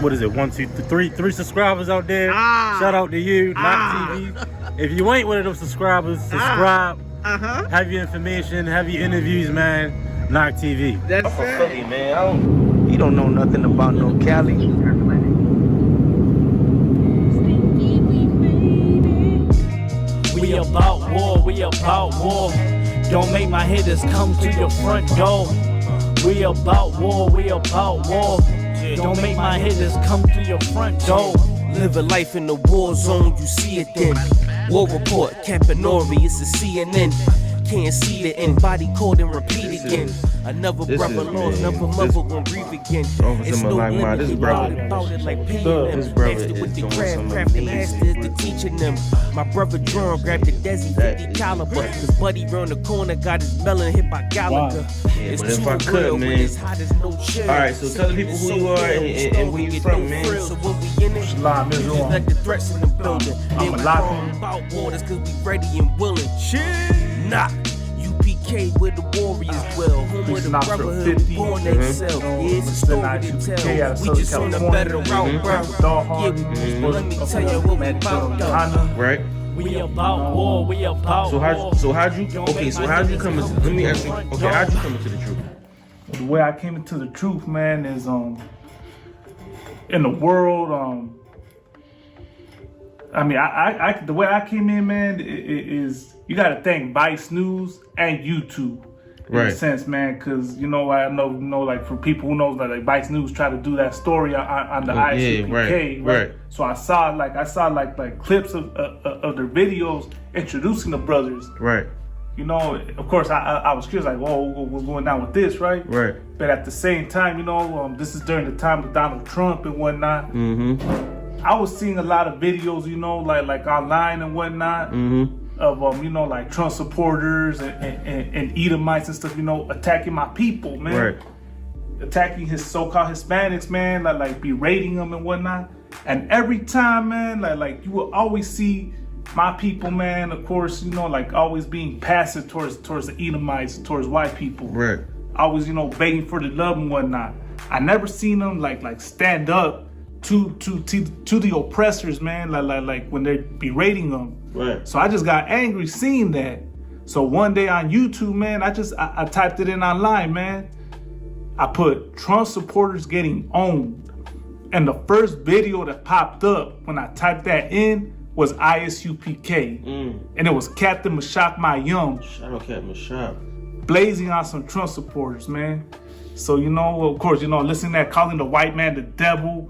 what is it? 1, 2, 3 subscribers out there. Shout out to you, Not TV. If you ain't one of those subscribers, subscribe. Have your information, have your interviews, man. Not TV. That's it, man. You don't know nothing about no Cali. We about war, we about war. Don't make my hitters come to your front door. We about war, we about war. Don't make my hitters come to your front door. Live a life in the war zone, you see it then. War report, Campanori, it's a CNN. Can't see the end, body called and repeat again. Another brother lost, another mother gon' breathe again. It's no limit, this brother. about it like paying them. Master with the craft, the master is the teaching them. My brother Drum grabbed the Desi 50 caliber. His buddy round the corner got his melon hit by Gallagher. It's But if too I could, real, man. when it's hot as no chill. Alright, so tell the people who you are and where you from, man. So when we in it, Shalom, we just Israel. let the threats in the building. I'm Then we a lock call on. about waters cause we ready and willing. Nah. U.P.K. where the warriors dwell. Home where the brotherhood was born they excel. Yeah, it's a story to tell. We just on a better route, bro. Yeah, let me tell you what we about, though. YAHANNA. Right? We about war, we about So war. how'd you come into, let me ask you, okay, how'd you come into the truth? The way I came into the truth, man, is in the world, I mean, I the way I came in, man, is you got to thank Vice News and YouTube, in a sense, man, because I know, like for people who knows that like Vice News try to do that story on the I.S.U.P.K, right? So I saw like clips of their videos introducing the brothers, Right. Of course, I was curious, like, whoa, what's going down with this, right? Right. But at the same time, this is during the time of Donald Trump and whatnot. I was seeing a lot of videos, like online and whatnot, of like Trump supporters and Edomites and stuff, attacking my people, man. Right. Attacking his so-called Hispanics, man, like berating them and whatnot. And every time, man, like you will always see my people, man, of course, like always being passive towards the Edomites, towards white people. Right. Always, begging for the love and whatnot. I never seen them like stand up to the oppressors, man, like when they're berating them. Right. So I just got angry seeing that. So one day on YouTube, man, I typed it in online, man. I put Trump supporters getting owned. And the first video that popped up when I typed that in was I.S.U.P.K. And it was Captain Mashak Mayum. Shout out Captain Mashak. Blazing on some Trump supporters, man. So, of course, listening to that, calling the white man the devil,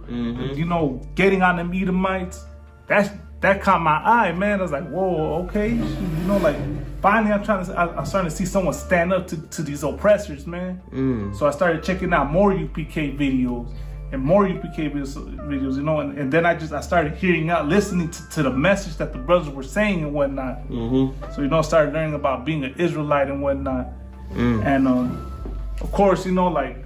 getting on them Edomites, that caught my eye, man. I was like, whoa, okay. Like, finally I'm starting to see someone stand up to these oppressors, man. So I started checking out more U.P.K. videos and more U.P.K. videos, and then I started listening to the message that the brothers were saying and whatnot. So, I started learning about being an Israelite and whatnot. And, of course, like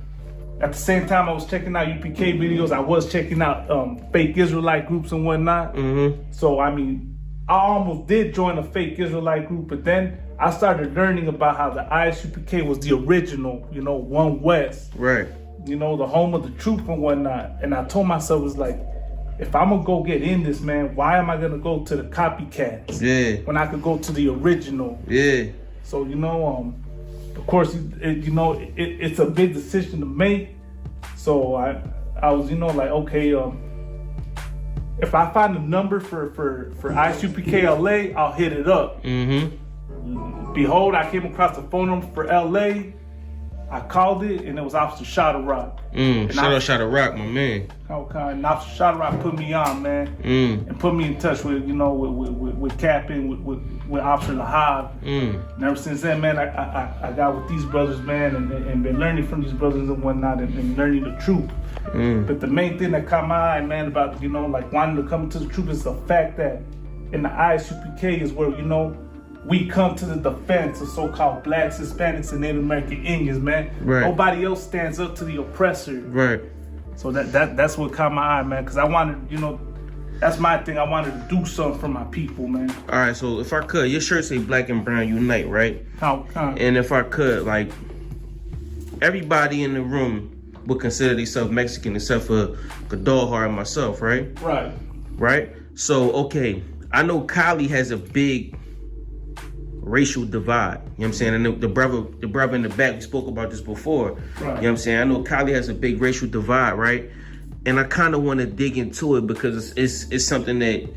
at the same time I was checking out U.P.K. videos, I was checking out fake Israelite groups and whatnot. So, I mean, I almost did join a fake Israelite group, but then I started learning about how the I.S.U.P.K. was the original, One West. Right. The home of the truth and whatnot. And I told myself, it's like, if I'm gonna go get in this, man, why am I gonna go to the copycats? Yeah. When I could go to the original. Yeah. So, of course, it's a big decision to make. So I was, like, okay, if I find a number for I.S.U.P.K. LA, I'll hit it up. Behold, I came across the phone number for LA. I called it, and it was Officer Shadowrock. Shout out Rock, my man. Okay, and Officer Shadowrock put me on, man, and put me in touch with, with Captain, with Officer Lahab. And ever since then, man, I got with these brothers, man, and been learning from these brothers and whatnot, and learning the truth. But the main thing that caught my eye, man, about, like wanting to come to the truth is the fact that in the I.S.U.P.K. is where, we come to the defense of so-called blacks, Hispanics, and Native American Indians, man. Right. Nobody else stands up to the oppressor. Right. So that's what caught my eye, man. Because I wanted, that's my thing. I wanted to do something for my people, man. All right, so if I could, your shirt say Black and Brown Unite, right? How? And if I could, like, everybody in the room would consider themselves Mexican except for Gadolhar and myself, right? Right. Right? So, okay, I know CALI has a big racial divide. You know what I'm saying? And the brother in the back, we spoke about this before. Right. You know what I'm saying? I know CALI has a big racial divide, right? And I kind of want to dig into it because it's something that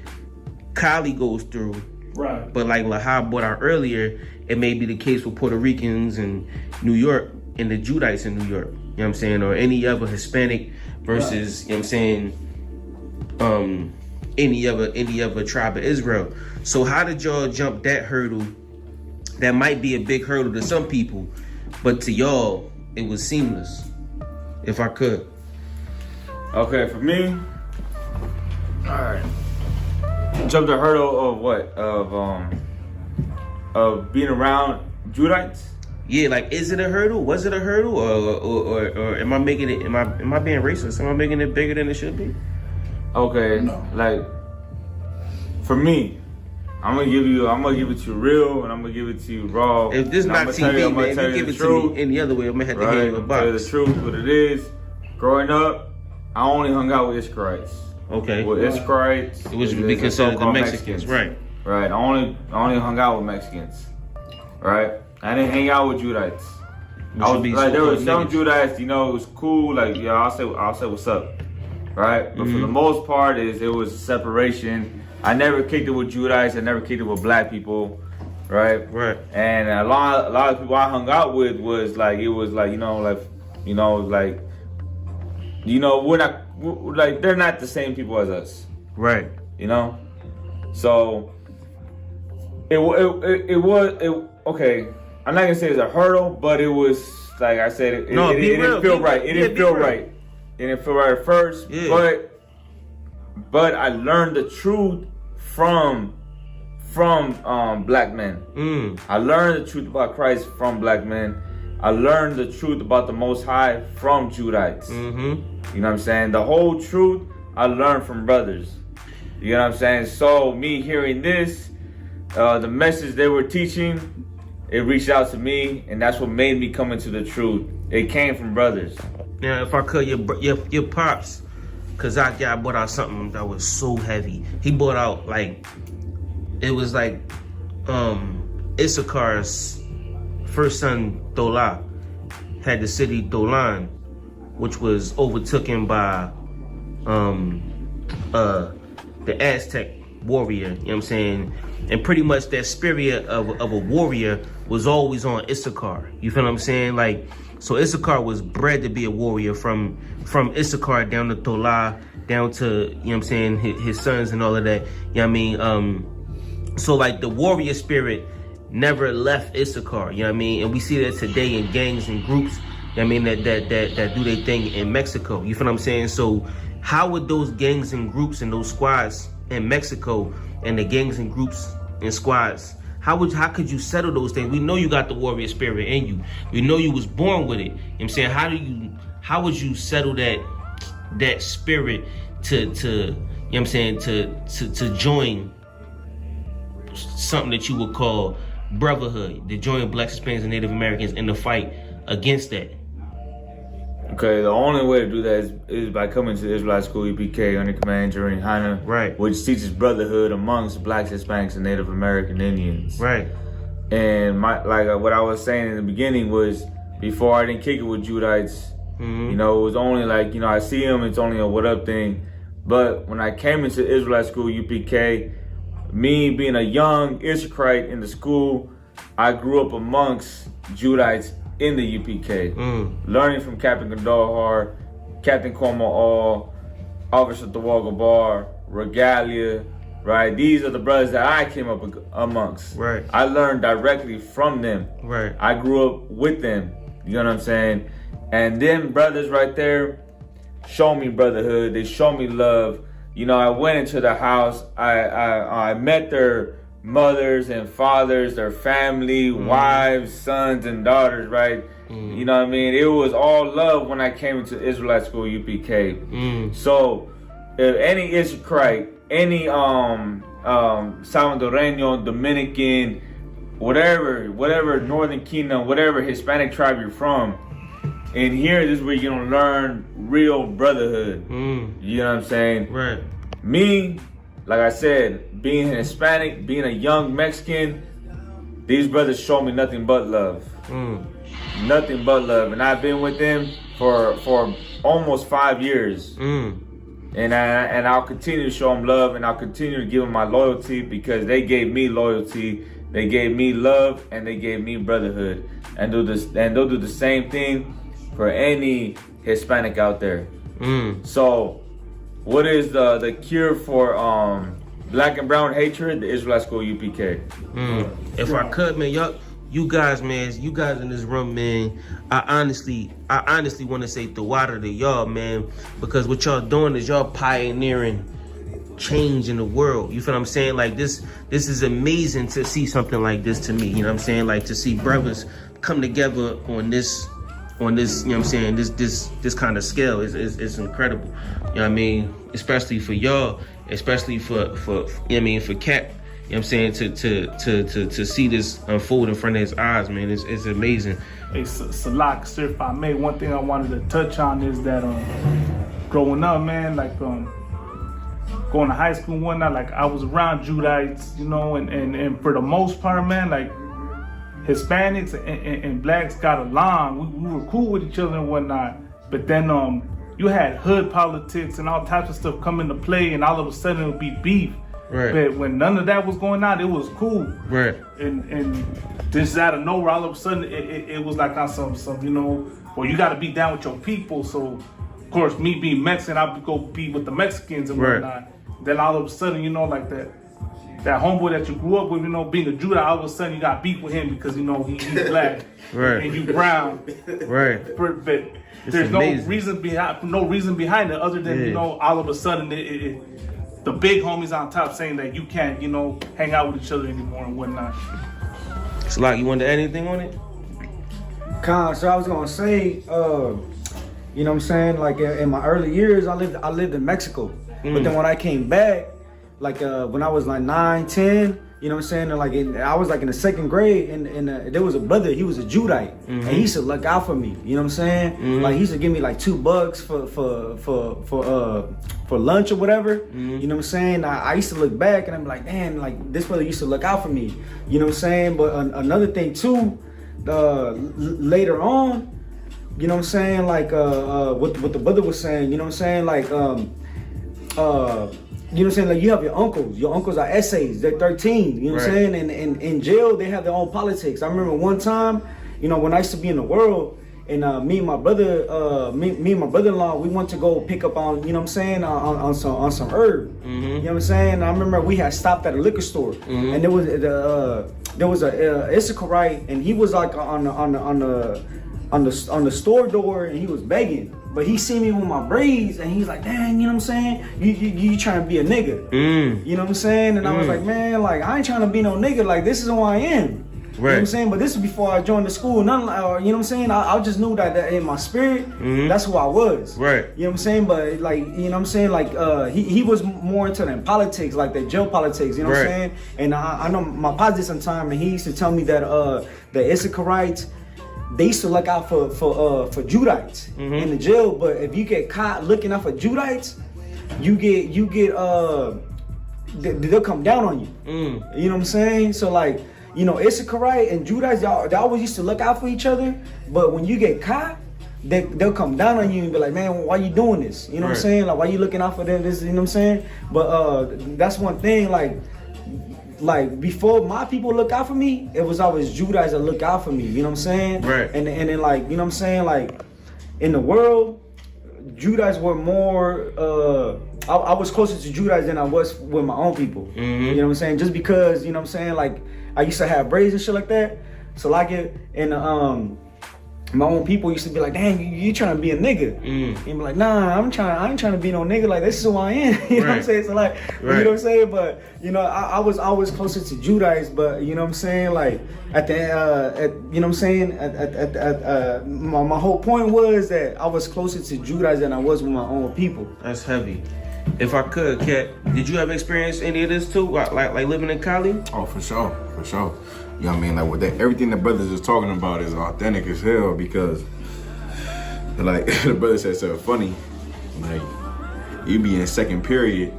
CALI goes through. Right. But like Lahab brought out earlier, it may be the case for Puerto Ricans in New York and the Judites in New York. You know what I'm saying? Or any other Hispanic versus, you know what I'm saying, any other tribe of Israel. So how did y'all jump that hurdle? That might be a big hurdle to some people, but to y'all, it was seamless, if I could. Okay, for me, all right. Jump the hurdle of what? Of being around Judites? Yeah, like, is it a hurdle? Was it a hurdle, or am I making it? Am I being racist? Am I making it bigger than it should be? Okay, No. like for me, I'm gonna give it to you real, and I'm gonna give it to you raw. If this And not I'ma tell TV, I'ma man, if tell you give the it truth, to me any other way, I'm gonna have to right? hand you a I'ma tell you box. the truth, what it is. Growing up, I only hung out with Israelites. Okay. With Israelites, Which would be is considered the so-called Mexicans, right? Right. I only hung out with Mexicans. Right. I didn't hang out with Judites. Which I would was be like, there were so-called some niggas. Judites, you know, it was cool. Like, yeah, I'll say what's up. Right. But for the most part, it was separation. I never kicked it with Judites. I never kicked it with black people. Right. Right. And a lot of people I hung out with was like, we're not, they're not the same people as us. Right. You know, so it was okay. I'm not gonna say it's a hurdle, but it was like I said, it didn't feel right. It didn't feel right. It didn't feel right at first, Yeah. but I learned the truth from black men. I learned the truth about Christ from black men. I learned the truth about the Most High from Judites. You know what I'm saying? The whole truth I learned from brothers. You know what I'm saying? So me hearing this, the message they were teaching, it reached out to me, and that's what made me come into the truth. It came from brothers. Now, if I could, your pops, cause I brought out something that was so heavy. He brought out it was like Issachar's first son Tola had the city Dolan, which was overtaken by the Aztec warrior, you know what I'm saying? And pretty much that spirit of a warrior was always on Isupk. You feel what I'm saying? Like, so Isupk was bred to be a warrior from Isupk down to Tola, down to, you know what I'm saying, his sons and all of that. You know what I mean? So like the warrior spirit never left Isupk, you know what I mean? And we see that today in gangs and groups, you know what I mean, that do their thing in Mexico. You feel what I'm saying? So how would those gangs and groups and those squads in Mexico and the gangs and groups and squads, how could you settle those things? We know you got the warrior spirit in you. We know you was born with it. You know what I'm saying? How would you settle that spirit to you know what I'm saying, to join something that you would call brotherhood, to join Blacks, Hispanics, and Native Americans in the fight against that? Okay, the only way to do that is by coming to the Israelite School I.S.U.P.K under command of YAHANNA, right, which teaches brotherhood amongst Blacks, Hispanics, and Native American Indians. Right. And what I was saying in the beginning was, before I didn't kick it with Judites, you know, it was only like, you know, I see them, it's only a what up thing. But when I came into Israelite School I.S.U.P.K, me being a young Israelite in the school, I grew up amongst Judites in the U.P.K, learning from Captain Gadolhar, Captain Como, Officer Tawaga Bar, Regalia, right? These are the brothers that I came up amongst. Right. I learned directly from them. Right. I grew up with them. You know what I'm saying? And them brothers right there show me brotherhood. They show me love. You know, I went into the house. I met their mothers and fathers, their family, wives, sons, and daughters, right? You know what I mean? It was all love when I came into Israelite School I.S.U.P.K. So if any Israelite, any Salvadoreño, Dominican, whatever Northern Kingdom, whatever Hispanic tribe you're from, in here, this is where you're gonna learn real brotherhood. You know what I'm saying? Right. Me, like I said, being Hispanic, being a young Mexican, these brothers show me nothing but love. Nothing but love. And I've been with them for almost 5 years. And I'll continue to show them love, and I'll continue to give them my loyalty because they gave me loyalty, they gave me love, and they gave me brotherhood. And they'll do the same thing for any Hispanic out there. So, what is the cure for black and brown hatred? The Israelite School UPK. If I could, man, you guys in this room, man, I honestly want to say the water to y'all, man, because what y'all doing is y'all pioneering change in the world. You feel what I'm saying? Like this is amazing to see something like this to me. You know what I'm saying? Like to see brothers come together on this, you know what I'm saying, this kind of scale is incredible. You know what I mean? Especially for y'all, especially for you know what I mean, for Cap. You know what I'm saying, to see this unfold in front of his eyes, man, it's amazing. Hey, Salak, sir, if I may, one thing I wanted to touch on is that growing up, man, like going to high school and whatnot, like I was around Judites, you know, and for the most part, man, like Hispanics and blacks got along. We were cool with each other and whatnot. But then you had hood politics and all types of stuff come into play, and all of a sudden it would be beef. Right. But when none of that was going on, it was cool. Right. And just out of nowhere, all of a sudden it was like on some, you know, well, you got to be down with your people. So of course, me being Mexican, I would go be with the Mexicans and whatnot. Then all of a sudden, you know, like that homeboy that you grew up with, you know, being a Judah, all of a sudden you got beef with him because, you know, he's black. Right. And you brown. Right. But there's amazing. no reason behind it other than, you know, all of a sudden the big homies on top saying that you can't, you know, hang out with each other anymore and whatnot. So, like, you want to add anything on it? So I was gonna say, you know what I'm saying, like in my early years, I lived in Mexico. But then when I came back, like when I was like 9, 10, you know what I'm saying, like I was like in the 2nd grade, and there was a brother, he was a Judite, and he used to look out for me, you know what I'm saying? Like he used to give me like $2 for lunch or whatever, you know what I'm saying? I used to look back and I'm like, damn, like this brother used to look out for me, you know what I'm saying? But another thing too, later on, you know what I'm saying, like what the brother was saying, you know what I'm saying, like you know what I'm saying, like you have your uncles are essays, they're 13, you know what I'm saying, and in jail they have their own politics. I remember one time, you know, when I used to be in the world, and me and my brother-in-law, we went to go pick up on, you know what I'm saying, on some herb, you know what I'm saying. I remember we had stopped at a liquor store, and there was a I.S.U.P.K, and he was like on the store door, and he was begging. But he see me with my braids, and he's like, dang, you know what I'm saying? You trying to be a nigga. You know what I'm saying? And I was like, man, like, I ain't trying to be no nigga. Like, this is who I am. You know what I'm saying? But this is before I joined the school. None, you know what I'm saying? I just knew that in my spirit, that's who I was. Right. You know what I'm saying? But, like, you know what I'm saying? Like, he was more into the politics, like the jail politics, you know what I'm saying? And I know my pops did some time, and he used to tell me that the I.S.U.P.K, they used to look out for Judites in the jail, but if you get caught looking out for Judites, they'll come down on you. You know what I'm saying? So like, you know, I.S.U.P.K and Judites, they always used to look out for each other, but when you get caught, they'll come down on you and be like, man, why you doing this? You know what I'm saying? Like, why you looking out for them? This, you know what I'm saying? But that's one thing, like before my people look out for me, it was always Judites that look out for me, you know what I'm saying? Right. And then like, you know what I'm saying, like in the world, Judites were more I was closer to Judites than I was with my own people. You know what I'm saying? Just because, you know what I'm saying, like I used to have braids and shit like that. So like it and my own people used to be like, dang, you trying to be a nigga. And be like, nah, I ain't trying to be no nigga. Like, this is who I am. You know what I'm saying? So like, you know what I'm saying? But, you know, I was always closer to Judites, but you know what I'm saying? Like, at the, you know what I'm saying? My whole point was that I was closer to Judites than I was with my own people. That's heavy. If I could, Kat, did you ever experience any of this too? Like living in Cali? Oh, for sure. You know what I mean? Like everything the brothers is talking about is authentic as hell, because like the brother said something funny. Like you be in second period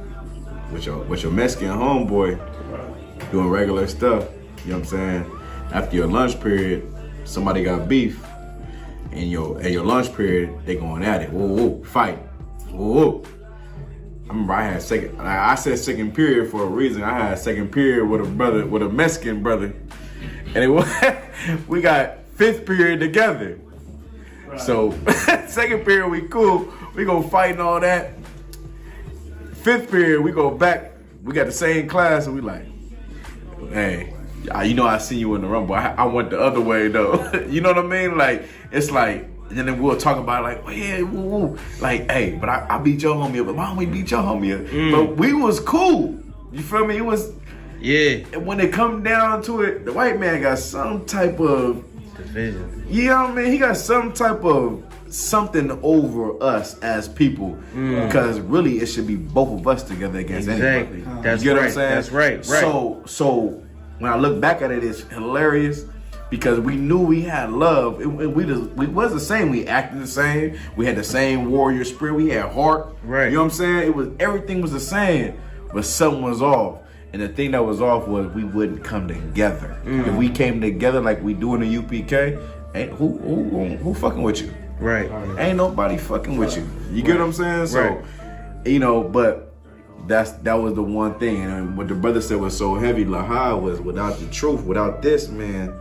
with your Mexican homeboy doing regular stuff. You know what I'm saying? After your lunch period, somebody got beef. And at your lunch period, they going at it. Whoa, whoa, fight. Whoa, whoa. I remember I said second period for a reason. I had second period with a Mexican brother. And it was, we got fifth period together. Right. So second period we cool. We go fight and all that. Fifth period we go back. We got the same class and we like, hey, you know I see you in the rumble. I went the other way though. You know what I mean? Like it's like, and then we'll talk about like, oh yeah, woo, woo. Like, hey, but I beat your homie up. But why don't we beat your homie up? But we was cool. You feel me? It was. Yeah. And when it come down to it, the white man got some type of division. You know what I mean? He got some type of something over us as people. Because really it should be both of us together against anybody. That's you get right. What I'm saying? That's right. So when I look back at it, it's hilarious because we knew we had love. We was the same. We acted the same. We had the same warrior spirit. We had heart. Right. You know what I'm saying? Everything was the same, but something was off. And the thing that was off was we wouldn't come together. If we came together like we do in the UPK, who fucking with you? Right. Ain't nobody fucking with you. You get what I'm saying? So, you know, but that was the one thing. And what the brother said was so heavy, Laha, was without the truth, without this, man,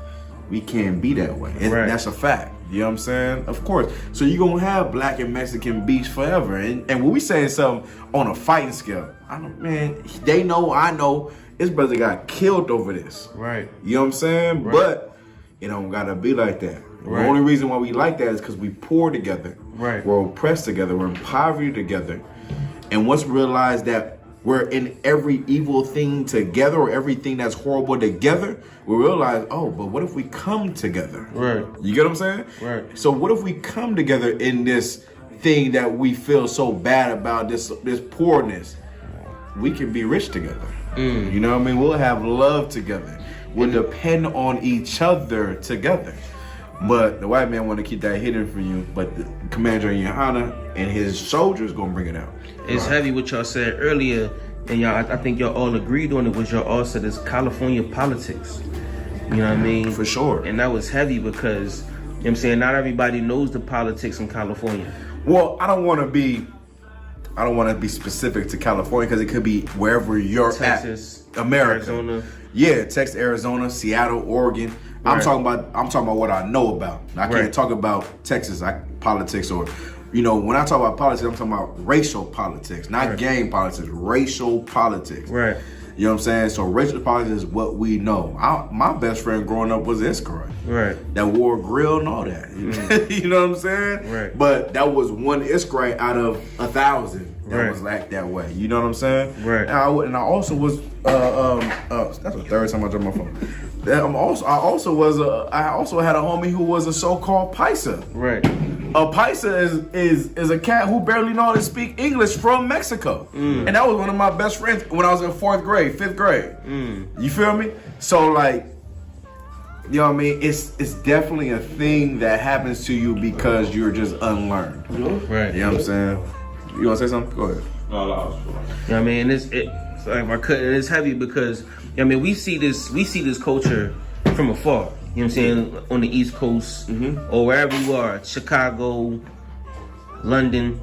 we can't be that way. And that's a fact. You know what I'm saying? Of course. So you're going to have black and Mexican beefs forever. And when we saying something on a fighting scale, man, they know, I know, his brother got killed over this. Right. You know what I'm saying? Right. But it don't got to be like that. Right. The only reason why we like that is because we poor together. Right. We're oppressed together. We're in poverty together. And once we realize that we're in every evil thing together or everything that's horrible together, we realize, oh, but what if we come together? Right. You get what I'm saying? Right. So what if we come together in this thing that we feel so bad about, this poorness? We can be rich together. You know what I mean? We'll have love together. We'll depend on each other together. But the white man want to keep that hidden from you. But the Commander YAHANNA and his soldiers gonna bring it out. It's heavy what y'all said earlier, and y'all, I think y'all all agreed on it. Was y'all all said it's California politics. You know what I mean? For sure. And that was heavy because, you know what I'm saying, not everybody knows the politics in California. Well, I don't want to be specific to California because it could be wherever you're Texas, at. America. Arizona. Yeah, Texas, Arizona, Seattle, Oregon. Right. I'm talking about what I know about. I can't talk about Texas politics or, you know, when I talk about politics, I'm talking about racial politics, not gang politics, racial politics. Right. You know what I'm saying? So racial politics is what we know. My best friend growing up was Isupk. Right. That wore a grill and all that. You know what I'm saying? Right. But that was one Isupk out of 1,000 that was like that way. You know what I'm saying? Right. And I also was that's the third time I dropped my phone. I also had a homie who was a so-called Paisa. Right. A Paisa is a cat who barely know how to speak English from Mexico. And that was one of my best friends when I was in 4th grade, 5th grade. You feel me? So like, you know what I mean? It's definitely a thing that happens to you because you're just unlearned. Right. You know what I'm saying? You want to say something? Go ahead. You know what I mean? It's heavy because, I mean, we see this culture from afar. You know what I'm saying? On the East Coast or wherever you are, Chicago, London. You know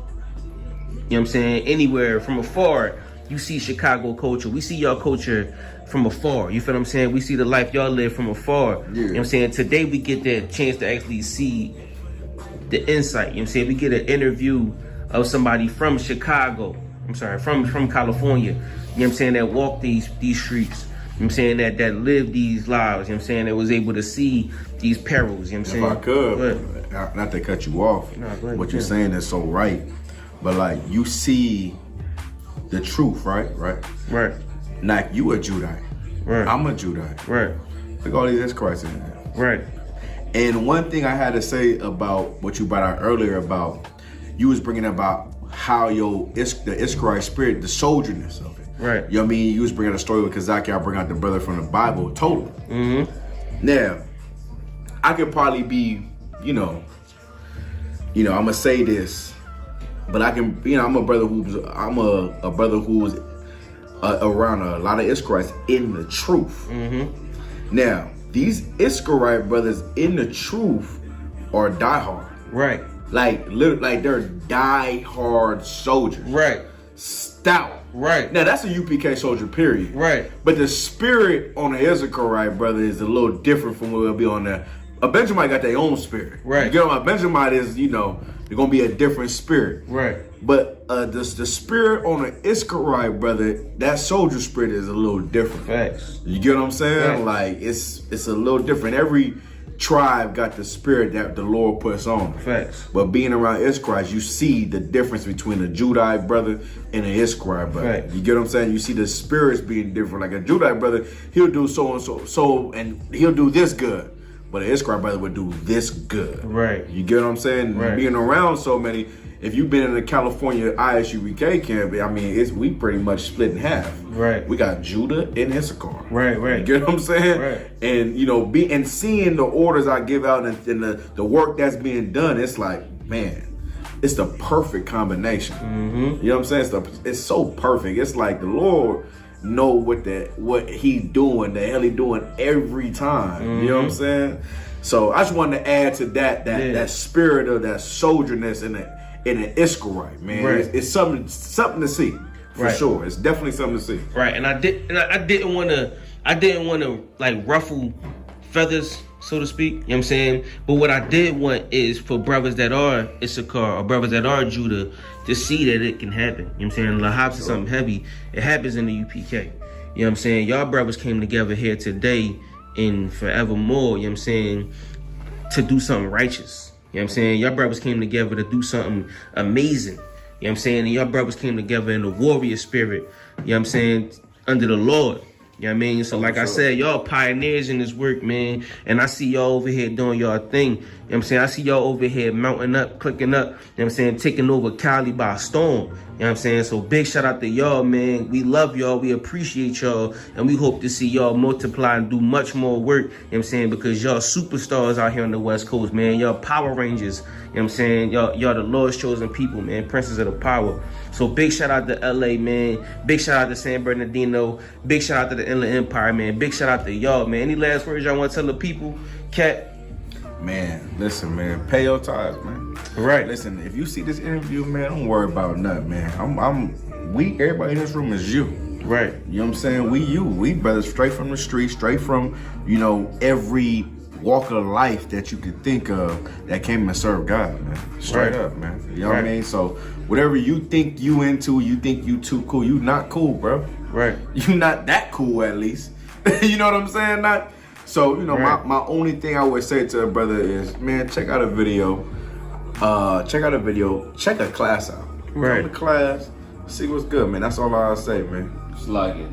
what I'm saying? Anywhere from afar, you see Chicago culture. We see y'all culture from afar. You feel what I'm saying? We see the life y'all live from afar. Yeah. You know what I'm saying? Today we get that chance to actually see the insight. You know what I'm saying? We get an interview of somebody from Chicago. I'm sorry, from California. You know what I'm saying? That walk these streets. You know what I'm saying? That live these lives. You know what I'm saying? That was able to see these perils. You know what I'm saying? If I could, not to cut you off, what you're saying is so right. But like, you see the truth, right? Right. Like, you a Judite. Right. I'm a Judite. Right. Look at all these Christ in there. Right. And one thing I had to say about what you brought out earlier about, you was bringing about how the Israelite spirit, the soldierness of it. Right. You know what I mean? You was bringing a story with Kazaki, I bring out the brother from the Bible, totally. Now, I could probably be, you know, you know, I'm gonna say this, but I can, you know, I'm a brother who's around a lot of Israelites in the truth. Now, these Israelite brothers in the truth are diehard. Right. Like they're diehard soldiers. Right. Stout. Right. Now that's a UPK soldier, period. Right. But the spirit on the Israelite brother is a little different from what will be on the. A Benjamite got their own spirit. Right. You get what my Benjamite is, you know, they're gonna be a different spirit. Right. But the spirit on the Israelite brother, that soldier spirit is a little different. Facts. You get what I'm saying? Right. Like it's a little different. Every tribe got the spirit that the Lord puts on. Facts. But being around Israelites, you see the difference between a Judite brother and an Israelite brother. Facts. You get what I'm saying? You see the spirits being different. Like a Judite brother, he'll do so and so, and he'll do this good. But an Israelite brother would do this good. Right. You get what I'm saying? Right. Being around so many, if you've been in the California I.S.U.P.K camp, I mean, we pretty much split in half. Right. We got Judah and Issachar. Right, right. You get what I'm saying? Right. And, you know, seeing the orders I give out and the work that's being done, it's like, man, it's the perfect combination. You know what I'm saying? It's so perfect. It's like the Lord know what he doing, the hell he doing every time. You know what I'm saying? So I just wanted to add to that spirit of that soldierness in an Israelite, man. Right. It's something to see for sure. It's definitely something to see. Right. And I didn't want to like ruffle feathers, so to speak. You know what I'm saying? But what I did want is for brothers that are Issachar or brothers that are Judah to see that it can happen. You know what I'm saying? Lahabs is something heavy. It happens in the UPK. You know what I'm saying? Y'all brothers came together here today and forevermore, you know what I'm saying, to do something righteous. You know what I'm saying? Y'all brothers came together to do something amazing. You know what I'm saying? And y'all brothers came together in the warrior spirit. You know what I'm saying? Under the Lord. You know what I mean? So like I said, y'all pioneers in this work, man. And I see y'all over here doing y'all thing. You know what I'm saying? I see y'all over here mounting up, clicking up. You know what I'm saying? Taking over Cali by storm. You know what I'm saying? So big shout out to y'all, man. We love y'all. We appreciate y'all. And we hope to see y'all multiply and do much more work. You know what I'm saying? Because y'all superstars out here on the West Coast, man. Y'all Power Rangers. You know what I'm saying? Y'all the Lord's chosen people, man. Princes of the power. So big shout out to LA, man. Big shout out to San Bernardino. Big shout out to the Inland Empire, man. Big shout out to y'all, man. Any last words y'all want to tell the people? Cat? Man, listen, man. Pay your tithes, man. Right. Listen, if you see this interview, man, don't worry about nothing, man. Everybody in this room is you. Right. You know what I'm saying? We brothers straight from the street, straight from, you know, every walk of life that you could think of that came and served God, man. Straight up, man. You know what I mean? So whatever you think you into, you think you too cool, you not cool, bro. Right. You not that cool, at least. You know what I'm saying? So, you know, my only thing I would say to a brother is, man, check out a video. Check a class out. Right. Come to class, see what's good, man. That's all I'll say, man. Just like it.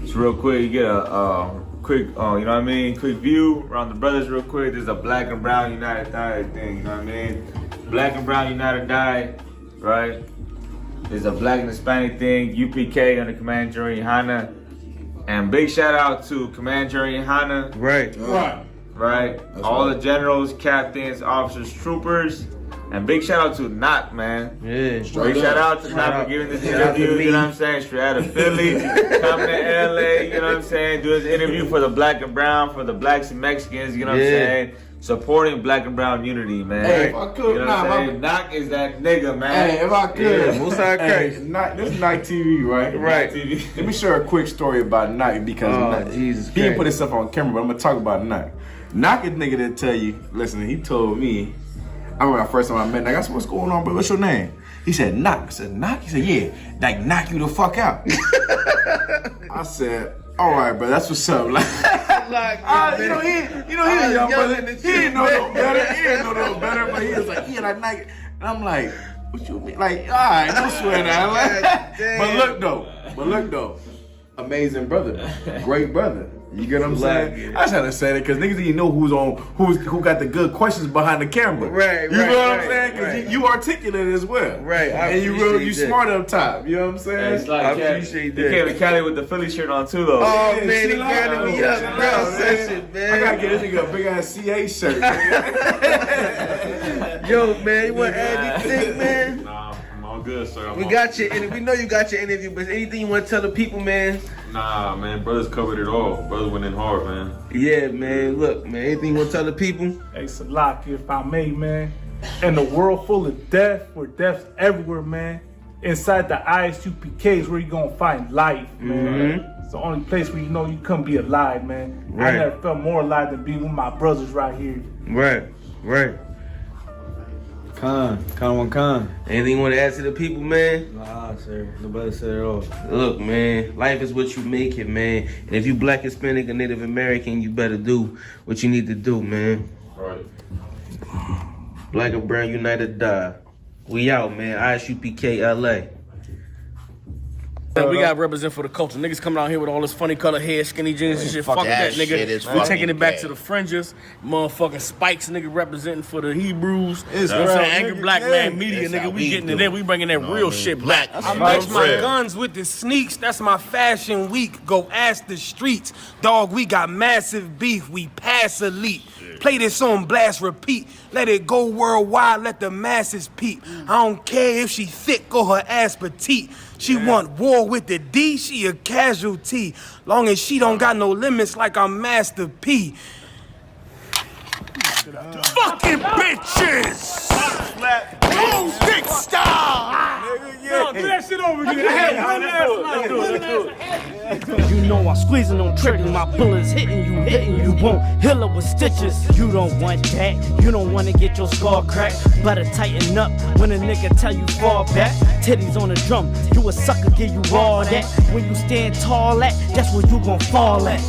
Just real quick, you get a quick, you know what I mean? Quick view around the brothers real quick. There's a black and brown united diet thing, you know what I mean? Black and brown united diet, right? There's a black and Hispanic thing, UPK under Command General YAHANNA. And big shout out to Command General YAHANNA. Right. Right. All the generals, captains, officers, troopers. And big shout out to Knock, man. Yeah. Big shout out to Knock for giving this interview, you know what I'm saying? Straight out of Philly, coming to LA, you know what I'm saying? Doing this interview for the black and brown, for the blacks and Mexicans, you know what I'm saying? Supporting black and brown unity, man. Hey, if I could, you know what I'm saying? Knock is that nigga, man. Hey, if I could. This is Night TV, right? Right. TV. Let me share a quick story about Night because Jesus he didn't put himself on camera, but I'm gonna talk about Night. Knock is nigga that tell you, listen, he told me, I remember the first time I met Knock, I said, what's going on, bro? What's your name? He said, Knock. I said, Knock? He said, yeah, like knock you the fuck out. I said, all right, bro, that's what's up. Like, he a young brother. He didn't know no better. But he was like, yeah, like Nike. And I'm like, what you mean? Like, all right, don't swear now. Like, but look though, amazing brother, great brother. You get what I'm saying? I just had to say that because niggas didn't know who got the good questions behind the camera. Right. You know what I'm saying? Because you articulate as well. Right. And you smart up top. You know what I'm saying? It's like, I appreciate that. He came to Cali with the Philly shirt on too, though. Oh man, he got me up, bro. That shit, man. I gotta get this nigga a big ass CA shirt. Yo, man, you want to add anything, man? Nah, I'm all good, sir. We got you, and we know you got your interview, but anything you want to tell the people, man? Nah, man, brothers covered it all. Brothers went in hard, man. Yeah, man. Look, man, anything you want to tell the people? Hey, Salaki, if I may, man. In a world full of death, where death's everywhere, man. Inside the I.S.U.P.K is where you gonna find life, man. It's the only place where you know you couldn't be alive, man. Right. I never felt more alive than being with my brothers right here. Right. Khan. Anything you want to add to the people, man? Nah, sir. Nobody said it all. Look, man, life is what you make it, man. And if you Black, Hispanic, or Native American, you better do what you need to do, man. Right. Black and brown united die. We out, man. I.S.U.P.K. LA. We got to represent for the culture. Niggas coming out here with all this funny color hair, skinny jeans and shit. Fuck that, nigga. We taking it back to the fringes. Motherfucking spikes, nigga, representing for the Hebrews. You know what I'm saying? Angry Black Man Media, nigga. We getting it in. We bringing that real shit back. I match my guns with the sneaks. That's my fashion week. Go ask the streets. Dog, we got massive beef. We pass elite. Play this on blast, repeat. Let it go worldwide, let the masses peep. I don't care if she thick or her ass petite. She want war with the D, she a casualty. Long as she don't got no limits like I'm Master P. Fucking bitches! Boom, dick style! No, do that shit over again. I had one last. You know I'm squeezing on triggers, my bullets hitting you won't heal it with stitches. You don't want that, you don't wanna get your skull cracked. Better tighten up when a nigga tell you fall back. Titties on the drum, you a sucker, give you all that. When you stand tall at, that's where you gon' fall at.